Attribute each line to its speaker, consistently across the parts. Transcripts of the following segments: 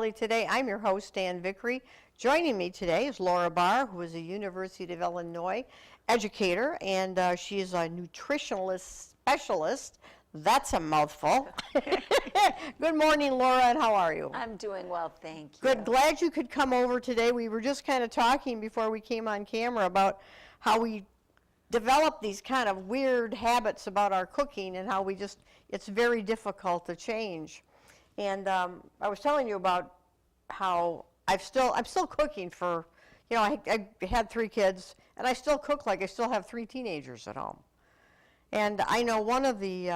Speaker 1: Valley Today. I'm your host, Anne Vickery. Joining me today is Laura Barr, who is a University of Illinois educator, and she is a nutritionalist specialist. That's a mouthful. Good morning, Laura, and how are you?
Speaker 2: I'm doing well, thank you.
Speaker 1: Good. Glad you could come over today. We were just kind of talking before we came on camera about how we develop these kind of weird habits about our cooking and how it's very difficult to change. And I was telling you about how I'm still cooking for, I had 3 kids, and I still cook like I still have 3 teenagers at home. And I know one of the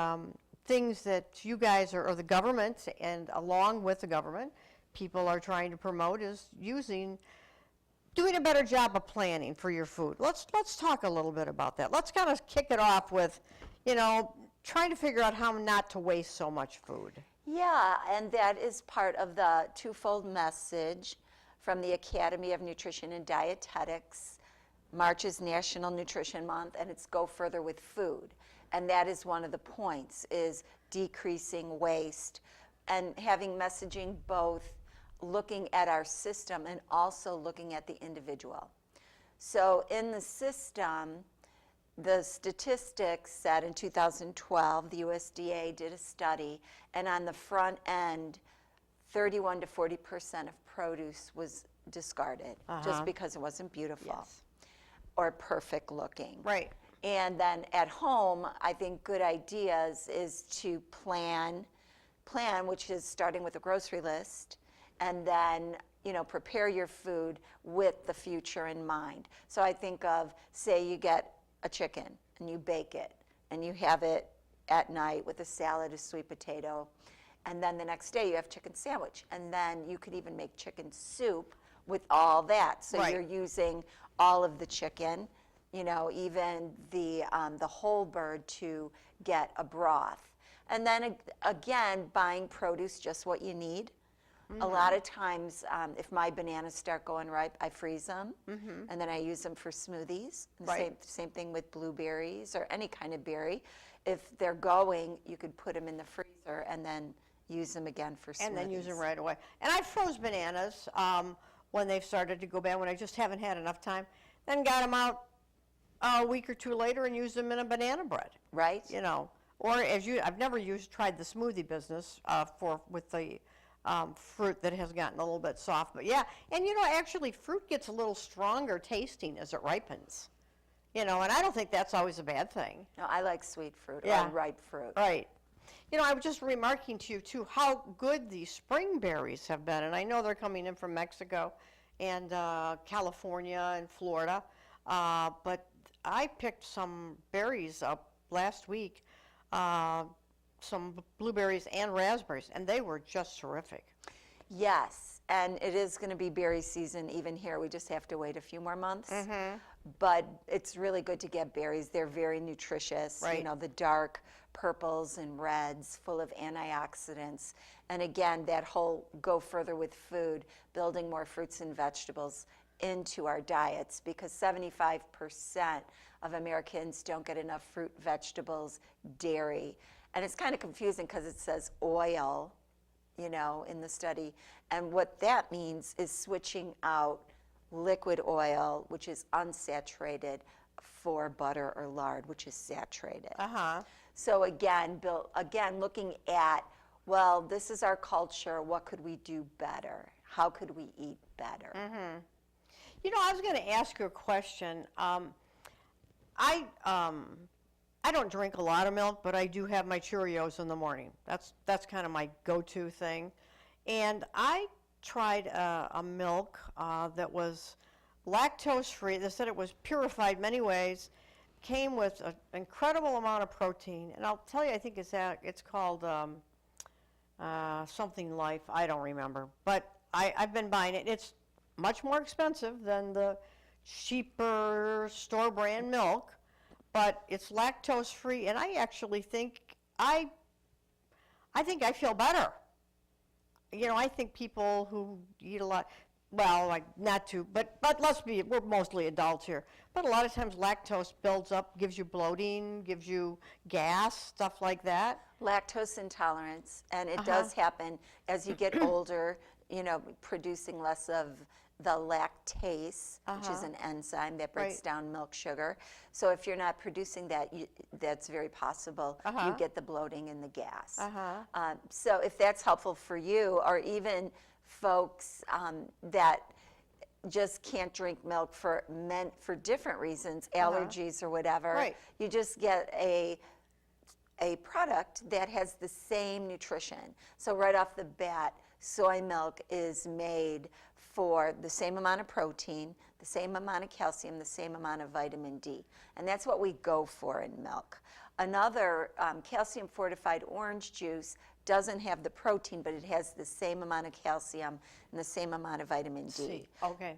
Speaker 1: things that you guys or the government, and along with the government, people are trying to promote is doing a better job of planning for your food. Let's talk a little bit about that. Let's kind of kick it off with, trying to figure out how not to waste so much food.
Speaker 2: Yeah, and that is part of the twofold message from the Academy of Nutrition and Dietetics. March is National Nutrition Month, and it's Go Further with Food. And that is one of the points, is decreasing waste and having messaging both looking at our system and also looking at the individual. So in the system, the statistics said in 2012, the USDA did a study, and on the front end, 31 to 40% of produce was discarded just because it wasn't beautiful or perfect looking.
Speaker 1: Right.
Speaker 2: And then at home, I think good ideas is to plan, which is starting with a grocery list, and then prepare your food with the future in mind. So I think of, say you get a chicken and you bake it and you have it at night with a salad, a sweet potato, and then the next day you have chicken sandwich, and then you could even make chicken soup with all that. So you're using all of the chicken, even the whole bird to get a broth. And then again, buying produce just what you need. A lot of times, if my bananas start going ripe, I freeze them, and then I use them for smoothies. Same thing with blueberries or any kind of berry. If they're going, you could put them in the freezer and then use them again for smoothies.
Speaker 1: And then use them right away. And I froze bananas when they've started to go bad, when I just haven't had enough time. Then got them out a week or 2 later and used them in a banana bread.
Speaker 2: Right.
Speaker 1: Or I've never tried the smoothie business with the fruit that has gotten a little bit soft, but yeah, and actually fruit gets a little stronger tasting as it ripens, and I don't think that's always a bad thing.
Speaker 2: No, I like sweet fruit or ripe fruit.
Speaker 1: Right. I was just remarking to you too how good these spring berries have been, and I know they're coming in from Mexico and California and Florida, but I picked some berries up last week, some blueberries and raspberries, and they were just terrific.
Speaker 2: Yes, and it is going to be berry season even here. We just have to wait a few more months. But it's really good to get berries. They're very nutritious.
Speaker 1: Right.
Speaker 2: The dark purples and reds full of antioxidants. And again, that whole go further with food, building more fruits and vegetables into our diets, because 75% of Americans don't get enough fruit, vegetables, dairy. And it's kind of confusing because it says oil, in the study. And what that means is switching out liquid oil, which is unsaturated, for butter or lard, which is saturated. So again, looking at, well, this is our culture. What could we do better? How could we eat better?
Speaker 1: I was going to ask you a question. I don't drink a lot of milk, but I do have my Cheerios in the morning. That's kind of my go-to thing. And I tried a milk that was lactose-free. They said it was purified many ways, came with an incredible amount of protein. And I'll tell you, I think it's called something Life. I don't remember. But I've been buying it. It's much more expensive than the cheaper store brand milk, but it's lactose free, and I actually think I feel better. I think people who eat a lot, well, like not to, but we're mostly adults here. But a lot of times lactose builds up, gives you bloating, gives you gas, stuff like that.
Speaker 2: Lactose intolerance, and it does happen as you get older. producing less of the lactase, which is an enzyme that breaks
Speaker 1: Right.
Speaker 2: down milk sugar. So if you're not producing that, that's very possible you get the bloating and the gas. So if that's helpful for you, or even folks that just can't drink milk for different reasons, allergies or whatever,
Speaker 1: Right.
Speaker 2: you just get a product that has the same nutrition. So right off the bat, soy milk is made for the same amount of protein, the same amount of calcium, the same amount of vitamin D. And that's what we go for in milk. Another calcium fortified orange juice doesn't have the protein, but it has the same amount of calcium and the same amount of vitamin D.
Speaker 1: C. Okay.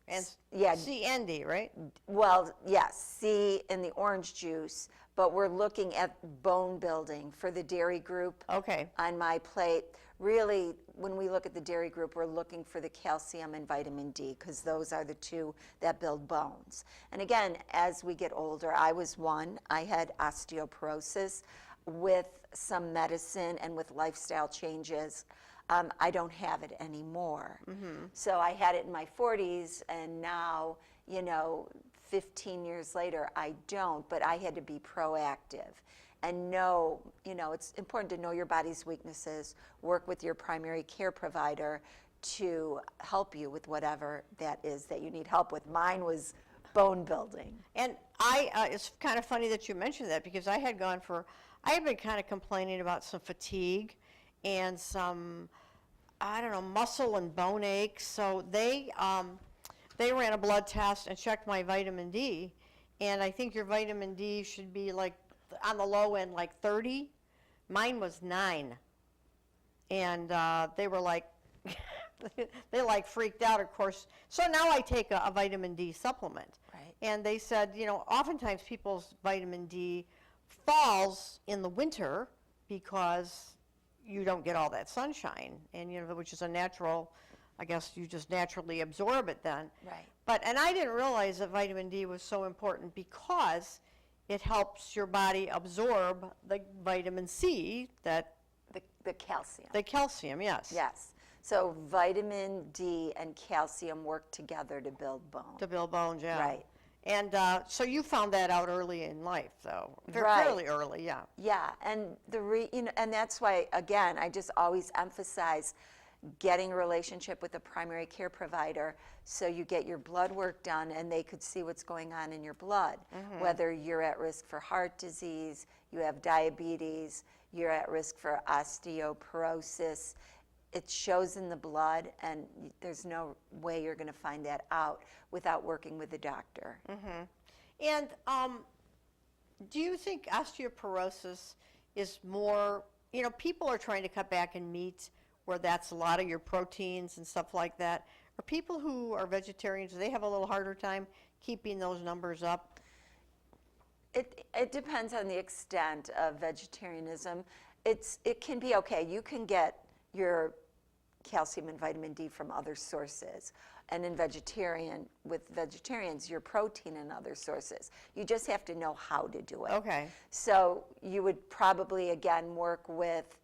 Speaker 1: And
Speaker 2: Yeah.
Speaker 1: C and D, right?
Speaker 2: Well, yes, C in the orange juice, but we're looking at bone building for the dairy group.
Speaker 1: Okay.
Speaker 2: On my plate, really, when we look at the dairy group, we're looking for the calcium and vitamin D, because those are the two that build bones. And again, as we get older, I was one. I had osteoporosis. With some medicine and with lifestyle changes, I don't have it anymore. So I had it in my 40s, and now, 15 years later, I don't, but I had to be proactive and know, it's important to know your body's weaknesses, work with your primary care provider to help you with whatever that is that you need help with. Mine was bone building.
Speaker 1: And it's kind of funny that you mentioned that, because I had been kind of complaining about some fatigue and some, I don't know, muscle and bone aches. So they ran a blood test and checked my vitamin D, and I think your vitamin D should be like on the low end, like 30. Mine was 9, and they were like, they like freaked out, of course. So now I take a vitamin D supplement.
Speaker 2: Right.
Speaker 1: And they said, oftentimes people's vitamin D falls in the winter because you don't get all that sunshine, and which is a natural, I guess you just naturally absorb it then.
Speaker 2: Right.
Speaker 1: And I didn't realize that vitamin D was so important, because it helps your body absorb the vitamin C,
Speaker 2: The calcium.
Speaker 1: the calcium, yes.
Speaker 2: Yes. So vitamin D and calcium work together to build bone.
Speaker 1: To build bones, yeah.
Speaker 2: Right.
Speaker 1: And so you found that out early in life, though.
Speaker 2: Right.
Speaker 1: Fairly early, yeah.
Speaker 2: Yeah, and and that's why, again, I just always emphasize getting a relationship with a primary care provider, so you get your blood work done and they could see what's going on in your blood, whether you're at risk for heart disease, you have diabetes, you're at risk for osteoporosis. It shows in the blood, and there's no way you're going to find that out without working with a doctor.
Speaker 1: And do you think osteoporosis is more, people are trying to cut back in meat, where that's a lot of your proteins and stuff like that. Are people who are vegetarians, do they have a little harder time keeping those numbers up?
Speaker 2: It depends on the extent of vegetarianism. It can be okay. You can get your calcium and vitamin D from other sources. And with vegetarians, your protein and other sources. You just have to know how to do it.
Speaker 1: Okay.
Speaker 2: So you would probably, again, work with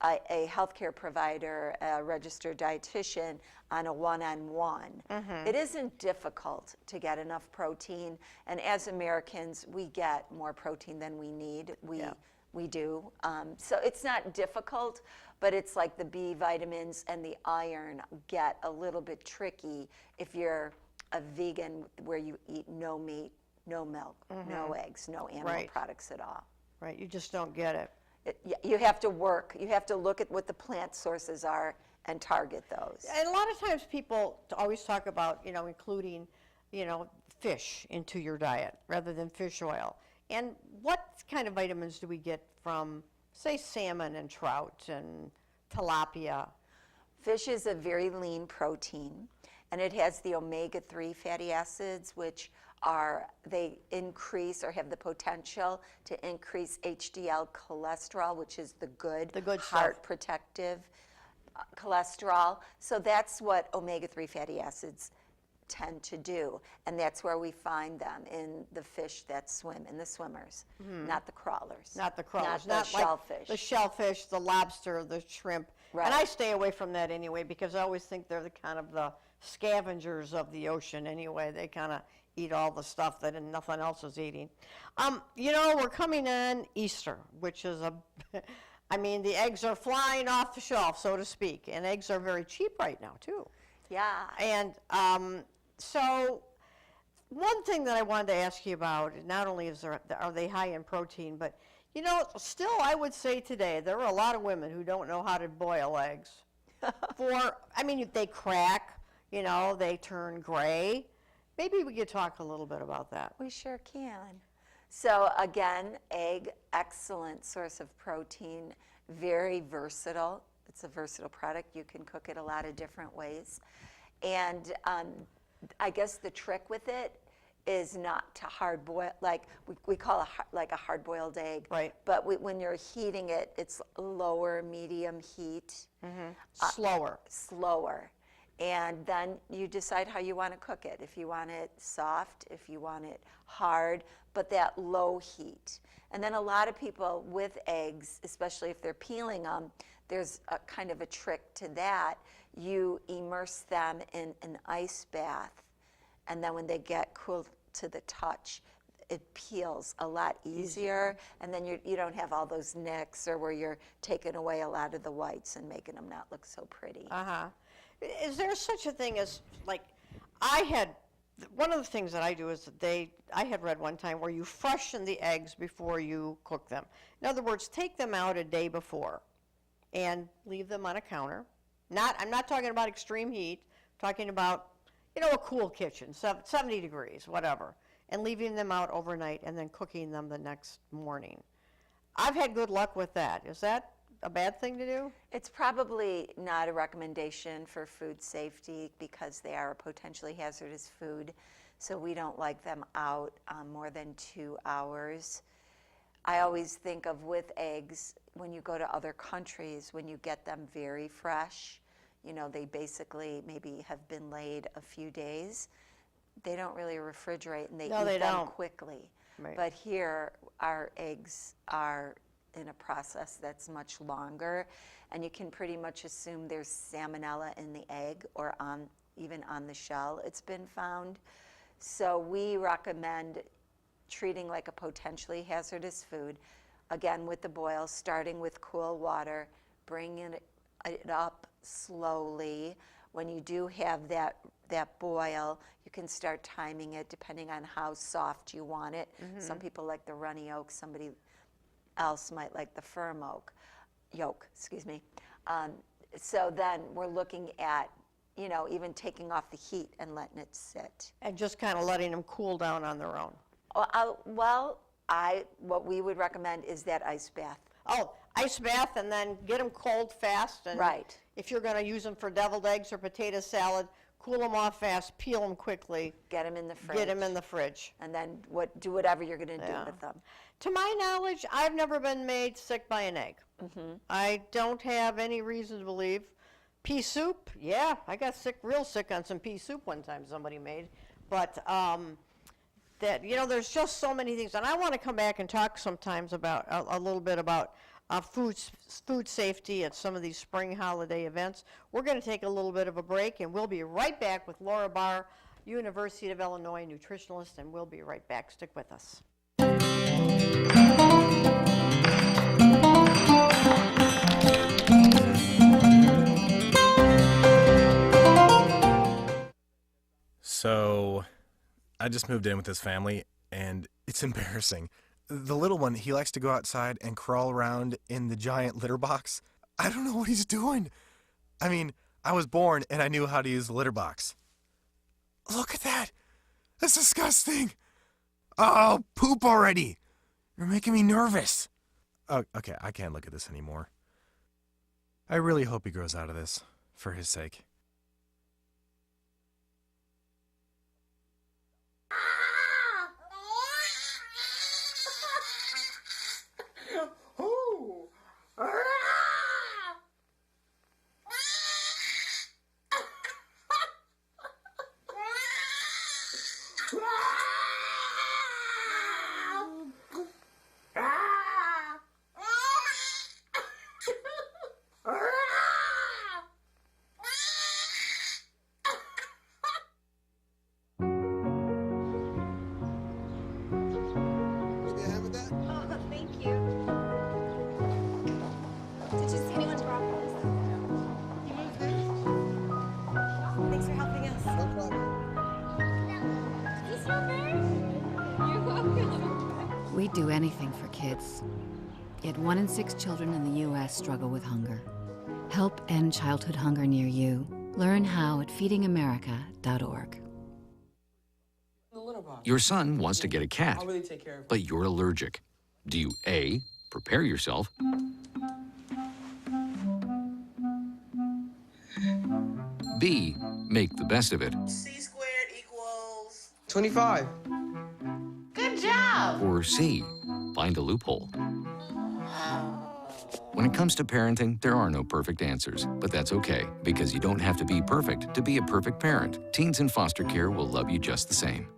Speaker 2: a healthcare provider, a registered dietitian, on a one-on-one. It isn't difficult to get enough protein, and as Americans, we get more protein than we need. We do. So it's not difficult, but it's like the B vitamins and the iron get a little bit tricky if you're a vegan, where you eat no meat, no milk, no eggs, no animal products at all.
Speaker 1: Right, you just don't get it.
Speaker 2: You have to work. You have to look at what the plant sources are and target those.
Speaker 1: And a lot of times people always talk about, including, fish into your diet rather than fish oil. And what kind of vitamins do we get from, say, salmon and trout and tilapia?
Speaker 2: Fish is a very lean protein, and it has the omega-3 fatty acids, which they increase or have the potential to increase HDL cholesterol, which is the good heart protective cholesterol. So that's what omega-3 fatty acids tend to do, and that's where we find them, in the fish that swim, in the swimmers, not the crawlers.
Speaker 1: Not the crawlers,
Speaker 2: not the
Speaker 1: like
Speaker 2: shellfish.
Speaker 1: the shellfish, the lobster, the shrimp.
Speaker 2: Right.
Speaker 1: And I stay away from that anyway, because I always think they're the kind of the scavengers of the ocean anyway. They kind of eat all the stuff that nothing else is eating. We're coming on Easter, which is I mean, the eggs are flying off the shelf, so to speak, and eggs are very cheap right now too.
Speaker 2: Yeah.
Speaker 1: And so one thing that I wanted to ask you about, not only are they high in protein, but still I would say today there are a lot of women who don't know how to boil eggs. They crack, they turn gray. Maybe we could talk a little bit about that.
Speaker 2: We sure can. So again, egg, excellent source of protein, very versatile. It's a versatile product. You can cook it a lot of different ways. And I guess the trick with it is not to hard boil, like we call a hard-boiled egg.
Speaker 1: Right.
Speaker 2: But when you're heating it, it's lower, medium heat.
Speaker 1: Slower.
Speaker 2: Slower. And then you decide how you want to cook it. If you want it soft, if you want it hard, but that low heat. And then a lot of people with eggs, especially if they're peeling them, there's a kind of a trick to that. You immerse them in an ice bath, and then when they get cool to the touch, it peels a lot easier, and then you don't have all those nicks, or where you're taking away a lot of the whites and making them not look so pretty.
Speaker 1: Is there such a thing as, like, one of the things that I do is I had read one time where you freshen the eggs before you cook them. In other words, take them out a day before and leave them on a counter. I'm not talking about extreme heat, I'm talking about, a cool kitchen, 70 degrees, whatever, and leaving them out overnight and then cooking them the next morning. I've had good luck with that. Is that a bad thing to do?
Speaker 2: It's probably not a recommendation for food safety, because they are a potentially hazardous food, so we don't like them out more than 2 hours. I always think of, with eggs, when you go to other countries, when you get them very fresh, they basically maybe have been laid a few days, they don't really refrigerate, and they eat them quickly.
Speaker 1: Right.
Speaker 2: But here, our eggs are in a process that's much longer, and you can pretty much assume there's salmonella in the egg, or even on the shell, it's been found. So we recommend treating like a potentially hazardous food, again with the boil, starting with cool water, bringing it up slowly. When you do have that boil, you can start timing it depending on how soft you want it. Some people like the runny yolk, somebody else might like the firm yolk, excuse me. So then we're looking at, even taking off the heat and letting it sit.
Speaker 1: And just kind of letting them cool down on their own.
Speaker 2: What we would recommend is that ice bath.
Speaker 1: Oh, ice bath, and then get them cold fast. And
Speaker 2: right.
Speaker 1: If you're going to use them for deviled eggs or potato salad, cool them off fast, peel them quickly.
Speaker 2: Get them in the fridge.
Speaker 1: Get them in the fridge.
Speaker 2: And then do whatever you're going to do with them.
Speaker 1: To my knowledge, I've never been made sick by an egg. I don't have any reason to believe. Pea soup, yeah, I got real sick on some pea soup one time somebody made. But there's just so many things. And I want to come back and talk sometimes about a little bit about food safety at some of these spring holiday events. We're going to take a little bit of a break, and we'll be right back with Laura Barr, University of Illinois nutritionalist, and we'll be right back. Stick with us.
Speaker 3: So, I just moved in with this family, and it's embarrassing. The little one, he likes to go outside and crawl around in the giant litter box. I don't know what he's doing. I mean, I was born and I knew how to use the litter box. Look at that. That's disgusting. Oh, poop already. You're making me nervous. Oh, okay, I can't look at this anymore. I really hope he grows out of this, for his sake.
Speaker 4: Give me a hand with that.
Speaker 5: Oh, thank you. Did you see anyone's broccoli? You moved this? Thanks for helping us.
Speaker 4: No problem.
Speaker 5: Is this your bird? You're welcome.
Speaker 6: We'd do anything for kids. Yet 1 in 6 children in the U.S. struggle with hunger. Help end childhood hunger near you. Learn how at feedingamerica.org.
Speaker 7: Your son wants to get a cat,
Speaker 4: I'll really take care of it.
Speaker 7: but you're allergic. Do you A, prepare yourself, B, make the best of it,
Speaker 8: C squared equals
Speaker 4: 25.
Speaker 8: Good job.
Speaker 7: or C, find a loophole? When it comes to parenting, there are no perfect answers, but that's okay, because you don't have to be perfect to be a perfect parent. Teens in foster care will love you just the same.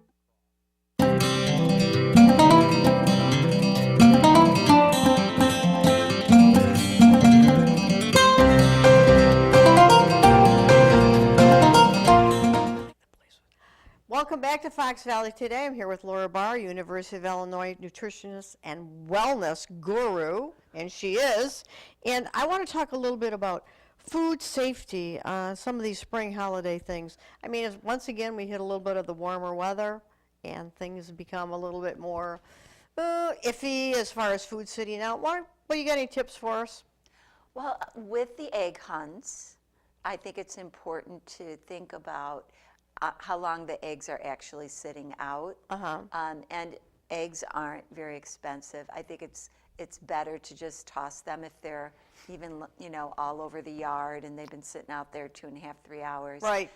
Speaker 1: Welcome back to Fox Valley Today. I'm here with Laura Barr, University of Illinois nutritionist and wellness guru, and she is. And I want to talk a little bit about food safety, some of these spring holiday things. I mean, once again, we hit a little bit of the warmer weather, and things become a little bit more iffy as far as food sitting out. What you got any tips for us?
Speaker 2: Well, with the egg hunts, I think it's important to think about how long the eggs are actually sitting out. And eggs aren't very expensive. I think it's better to just toss them if they're even, all over the yard and they've been sitting out there 2.5, 3 hours.
Speaker 1: Right.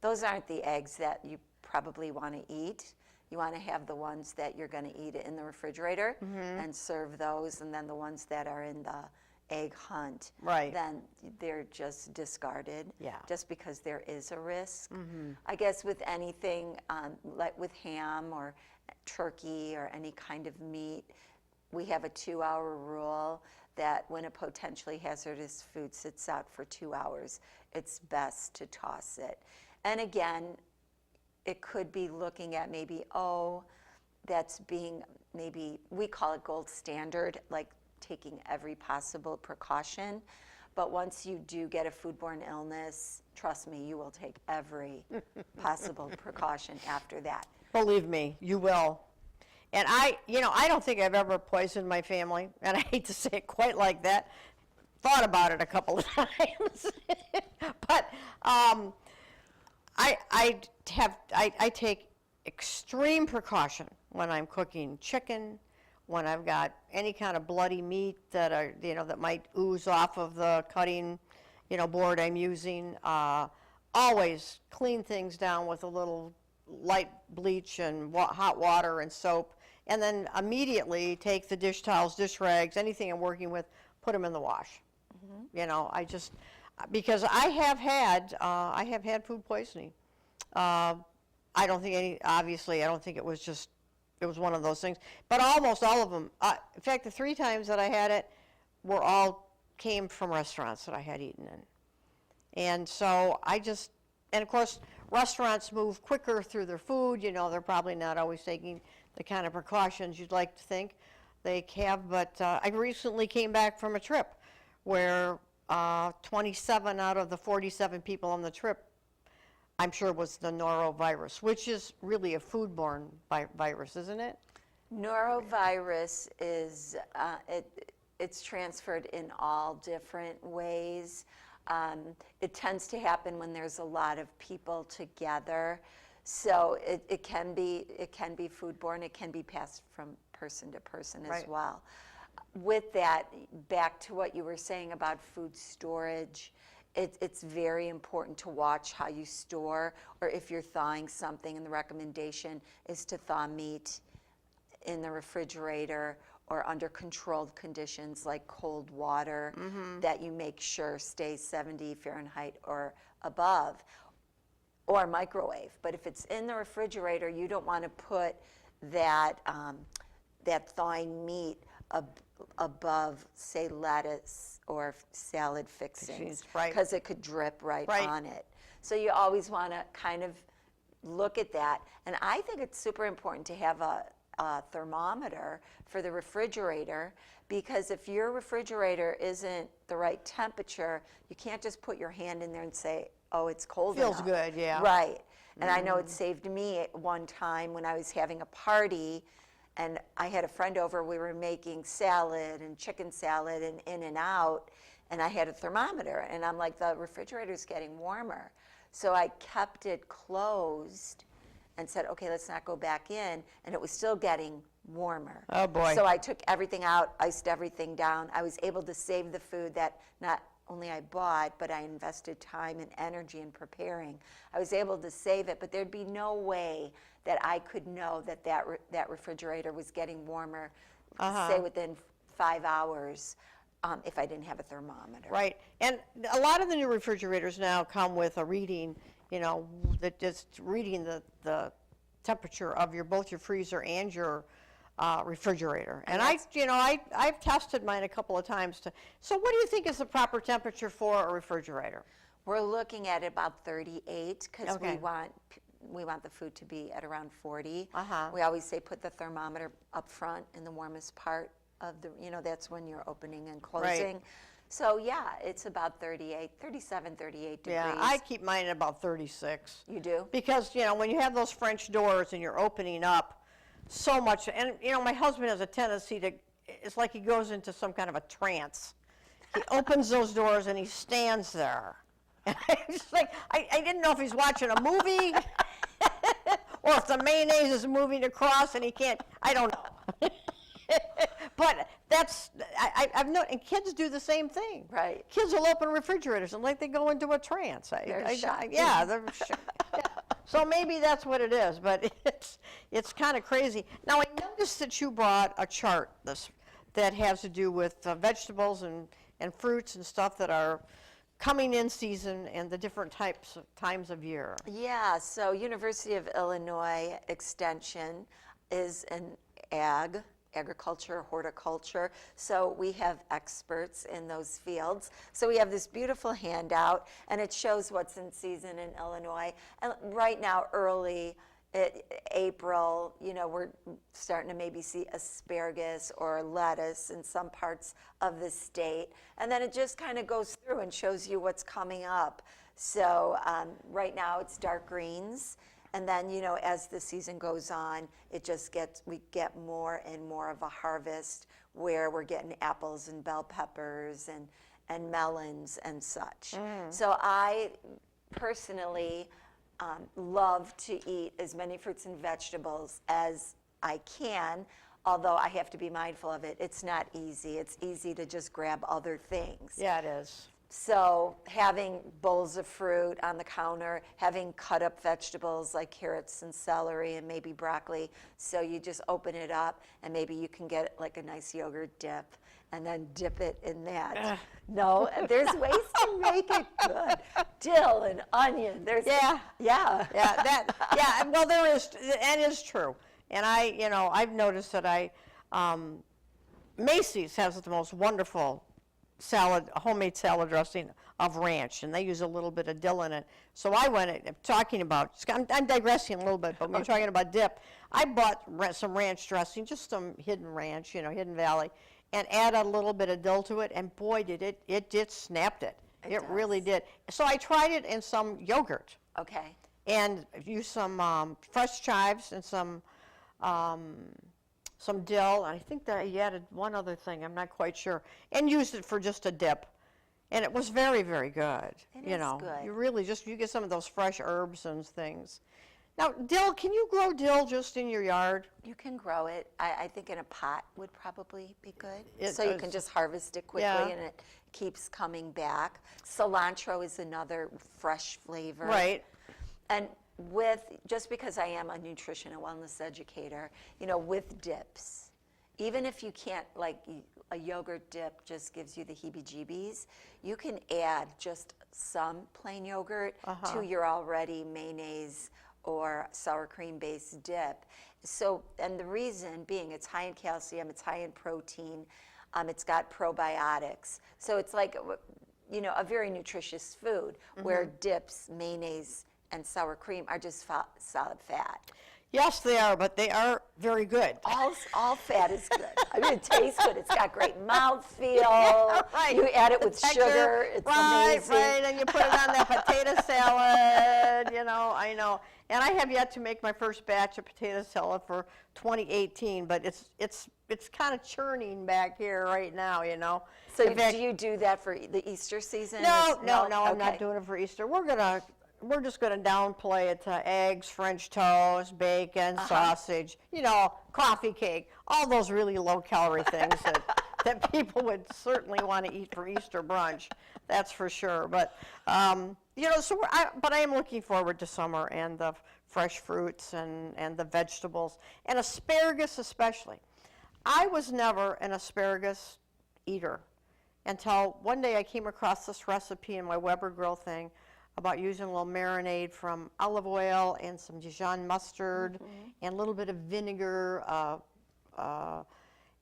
Speaker 2: Those aren't the eggs that you probably want to eat. You want to have the ones that you're going to eat in the refrigerator and serve those, and then the ones that are in the egg hunt,
Speaker 1: Right.
Speaker 2: then they're just discarded,
Speaker 1: Yeah.
Speaker 2: just because there is a risk. I guess with anything, like with ham or turkey or any kind of meat, we have a 2-hour rule that when a potentially hazardous food sits out for 2 hours, it's best to toss it. And again, it could be looking at maybe, that's being maybe, we call it gold standard, like taking every possible precaution. But once you do get a foodborne illness, trust me, you will take every possible precaution after that.
Speaker 1: Believe me, you will. And I don't think I've ever poisoned my family, and I hate to say it quite like that. Thought about it a couple of times. But I take extreme precaution when I'm cooking chicken, when I've got any kind of bloody meat that that might ooze off of the cutting, board I'm using. Always clean things down with a little light bleach and hot water and soap, and then immediately take the dish towels, dish rags, anything I'm working with, put them in the wash. Because I have had food poisoning. I don't think it was one of those things, but almost all of them. In fact, the 3 times that I had it came from restaurants that I had eaten in. And so and of course, restaurants move quicker through their food. They're probably not always taking the kind of precautions you'd like to think they have. But I recently came back from a trip where 27 out of the 47 people on the trip, I'm sure, was the norovirus, which is really a foodborne virus, isn't it?
Speaker 2: Norovirus is, it's transferred in all different ways. It tends to happen when there's a lot of people together. So it can be foodborne. It can be passed from person to person as well. With that, back to what you were saying about food storage, it's very important to watch how you store, or if you're thawing something, and the recommendation is to thaw meat in the refrigerator or under controlled conditions like cold water that you make sure stays 70 Fahrenheit or above. or microwave. But if it's in the refrigerator, you don't want to put that that thawing meat above, say, lettuce or salad fixings,
Speaker 1: right.
Speaker 2: because it could drip right
Speaker 1: Right.
Speaker 2: on it. So you always want to kind of look at that. And I think it's super important to have a thermometer for the refrigerator, because if your refrigerator isn't the right temperature, you can't just put your hand in there and say, oh, it's cold
Speaker 1: Feels
Speaker 2: enough.
Speaker 1: good, yeah.
Speaker 2: Right. And I know it saved me at one time when I was having a party, and I had a friend over. We were making salad and chicken salad and in and out, and I had a thermometer, and I'm like, the refrigerator's getting warmer. So I kept it closed and said, okay, let's not go back in, and it was still getting warmer.
Speaker 1: Oh, boy.
Speaker 2: So I took everything out, iced everything down. I was able to save the food that not only I bought, but I invested time and energy in preparing. I was able to save it, but there'd be no way that I could know that that refrigerator was getting warmer, say within 5 hours, if I didn't have a thermometer.
Speaker 1: Right, and a lot of the new refrigerators now come with a reading, that just reading the temperature of both your freezer and your refrigerator. And I've tested mine a couple of times. So what do you think is the proper temperature for a refrigerator?
Speaker 2: We're looking at about 38, because
Speaker 1: Okay.
Speaker 2: we want the food to be at around 40.
Speaker 1: Uh-huh.
Speaker 2: We always say put the thermometer up front in the warmest part of the, that's when you're opening and closing. So yeah, it's about 37, 38 degrees.
Speaker 1: Yeah, I keep mine at about 36.
Speaker 2: You do?
Speaker 1: Because, when you have those French doors and you're opening up so much, and, my husband has a tendency to, it's like he goes into some kind of a trance. He opens those doors and he stands there. And I'm just like, I didn't know if he's watching a movie or if the mayonnaise is moving across and he can't, I don't know. But that's, I've known, and kids do the same thing.
Speaker 2: Right.
Speaker 1: Kids will open refrigerators and like they go into a trance.
Speaker 2: They're shocked.
Speaker 1: Yeah, they're shocked. So maybe that's what it is, but it's kind of crazy. Now I noticed that you brought a chart that has to do with vegetables and fruits and stuff that are coming in season and the different times of year.
Speaker 2: Yeah, so University of Illinois Extension is an agriculture, horticulture. So we have experts in those fields. So we have this beautiful handout, and it shows what's in season in Illinois. And right now, early April, we're starting to maybe see asparagus or lettuce in some parts of the state. And then it just kind of goes through and shows you what's coming up. So right now it's dark greens. And then, as the season goes on, we get more and more of a harvest where we're getting apples and bell peppers and melons and such. So I personally love to eat as many fruits and vegetables as I can, although I have to be mindful of it. It's not easy. It's easy to just grab other things.
Speaker 1: Yeah, it is.
Speaker 2: So having bowls of fruit on the counter, having cut up vegetables like carrots and celery and maybe broccoli, so you just open it up and maybe you can get like a nice yogurt dip and then dip it in that. No, there's ways to make it good. Dill and onion.
Speaker 1: Yeah.
Speaker 2: Yeah.
Speaker 1: Yeah, well, that is true. And I've noticed that Macy's has the most wonderful homemade salad dressing of ranch, and they use a little bit of dill in it. So I I'm digressing a little bit, but when you're talking about dip, I bought some ranch dressing, just some hidden ranch, Hidden Valley, and add a little bit of dill to it, and boy, it snapped it. It really did. So I tried it in some yogurt.
Speaker 2: Okay.
Speaker 1: And used some fresh chives and some dill, and I think that he added one other thing, I'm not quite sure, and used it for just a dip. And it was very, very good.
Speaker 2: It is good.
Speaker 1: You really you get some of those fresh herbs and things. Now, dill, can you grow dill just in your yard?
Speaker 2: You can grow it. I think in a pot would probably be good.
Speaker 1: It
Speaker 2: So you
Speaker 1: does.
Speaker 2: can just harvest it quickly,
Speaker 1: Yeah.
Speaker 2: and it keeps coming back. Cilantro is another fresh flavor.
Speaker 1: Right.
Speaker 2: And just because I am a nutrition and wellness educator, with dips, even if you can't, like a yogurt dip just gives you the heebie-jeebies, you can add just some plain yogurt to your already mayonnaise or sour cream based dip. So, and the reason being it's high in calcium, it's high in protein, it's got probiotics. So it's like, you know, a very nutritious food where dips, mayonnaise, and sour cream are just solid fat.
Speaker 1: Yes, they are, but they are very good.
Speaker 2: All fat is good. I mean, it tastes good. It's got great mouthfeel.
Speaker 1: Yeah, right.
Speaker 2: You add it
Speaker 1: The
Speaker 2: with
Speaker 1: texture,
Speaker 2: sugar. It's
Speaker 1: right,
Speaker 2: amazing.
Speaker 1: Right, and you put it on the potato salad, you know, I know. And I have yet to make my first batch of potato salad for 2018, but it's kind of churning back here right now, you know.
Speaker 2: So
Speaker 1: In fact,
Speaker 2: do you do that for the Easter season?
Speaker 1: No, I'm
Speaker 2: Okay.
Speaker 1: not doing it for Easter. We're just gonna downplay it to eggs, French toast, bacon, sausage, you know, coffee cake, all those really low-calorie things that people would certainly want to eat for Easter brunch. That's for sure. But you know, so but I am looking forward to summer and the fresh fruits and the vegetables and asparagus especially. I was never an asparagus eater until one day I came across this recipe in my Weber Grill thing about using a little marinade from olive oil and some Dijon mustard and a little bit of vinegar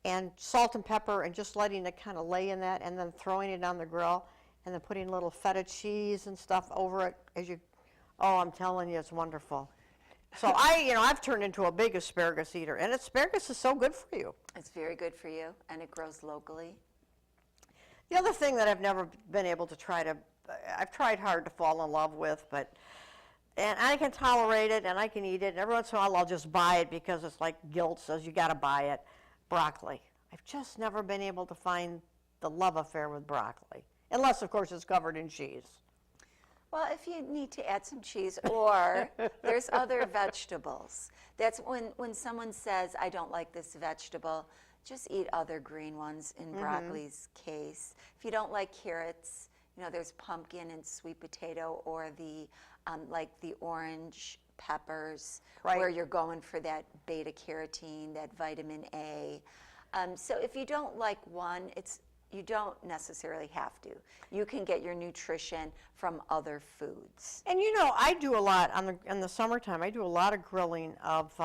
Speaker 1: and salt and pepper and just letting it kind of lay in that and then throwing it on the grill and then putting a little feta cheese and stuff over it as you, oh, I'm telling you, it's wonderful. So I've turned into a big asparagus eater, and asparagus is so good for you.
Speaker 2: It's very good for you, and it grows locally.
Speaker 1: The other thing that I've never been able to I've tried hard to fall in love with, and I can tolerate it and I can eat it, and every once in a while I'll just buy it because it's like guilt says you gotta buy it. Broccoli. I've just never been able to find the love affair with broccoli, unless of course it's covered in cheese.
Speaker 2: Well, if you need to add some cheese, or there's other vegetables. That's when someone says, I don't like this vegetable, just eat other green ones in broccoli's case. If you don't like carrots, you know, there's pumpkin and sweet potato, or the like the orange peppers, where you're going for that beta carotene, that vitamin A. So if you don't like one, you don't necessarily have to. You can get your nutrition from other foods.
Speaker 1: And you know, I do a lot in the summertime. I do a lot of grilling of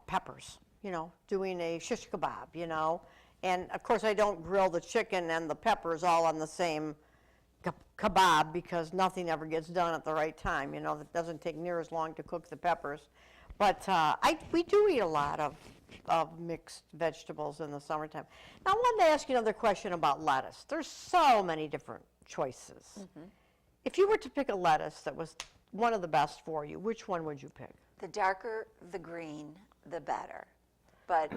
Speaker 1: peppers. You know, doing a shish kebab. You know, and of course I don't grill the chicken and the peppers all on the same kebab because nothing ever gets done at the right time. You know, it doesn't take near as long to cook the peppers. But we do eat a lot of mixed vegetables in the summertime. Now I wanted to ask you another question about lettuce. There's so many different choices. If you were to pick a lettuce that was one of the best for you, which one would you pick?
Speaker 2: The darker the green, the better. But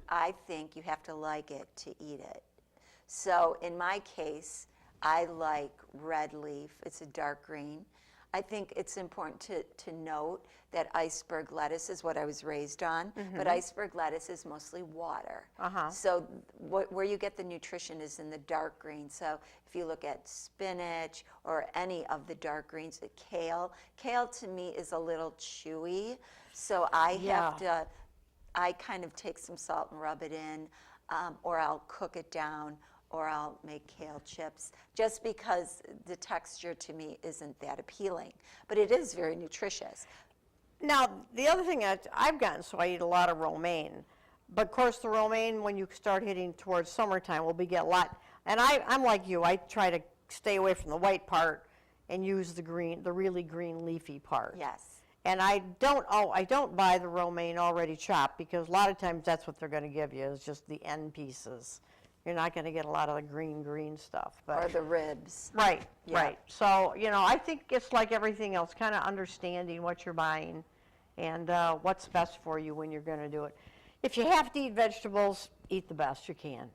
Speaker 2: I think you have to like it to eat it. So in my case, I like red leaf. It's a dark green. I think it's important to note that iceberg lettuce is what I was raised on, but iceberg lettuce is mostly water. So where you get the nutrition is in the dark green. So if you look at spinach or any of the dark greens, kale to me is a little chewy. So I kind of take some salt and rub it in, or I'll cook it down, or I'll make kale chips, just because the texture to me isn't that appealing. But it is very nutritious.
Speaker 1: Now, the other thing I've gotten, so I eat a lot of romaine. But of course, the romaine, when you start hitting towards summertime, will get a lot. And I'm like you, I try to stay away from the white part and use the really green leafy part.
Speaker 2: Yes.
Speaker 1: And I don't buy the romaine already chopped, because a lot of times that's what they're going to give you, is just the end pieces. You're not going to get a lot of the green stuff.
Speaker 2: Or the ribs.
Speaker 1: Right,
Speaker 2: Yeah.
Speaker 1: right. So, you know, I think it's like everything else, kind of understanding what you're buying and what's best for you when you're going to do it. If you have to eat vegetables, eat the best you can.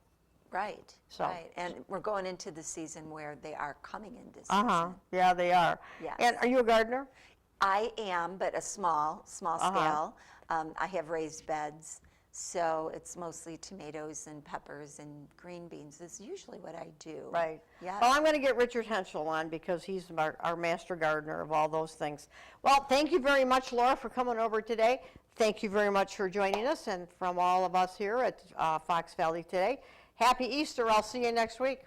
Speaker 2: Right,
Speaker 1: So-
Speaker 2: right. And we're going into the season where they are coming into season.
Speaker 1: Yeah, they are.
Speaker 2: Yes.
Speaker 1: And are you a gardener?
Speaker 2: I am, but a small scale. I have raised beds. So it's mostly tomatoes and peppers and green beans is usually what I do.
Speaker 1: Right.
Speaker 2: Yeah.
Speaker 1: Well, I'm going to get Richard Henschel on because he's our master gardener of all those things. Well, thank you very much, Laura, for coming over today. Thank you very much for joining us, and from all of us here at Fox Valley Today, happy Easter. I'll see you next week.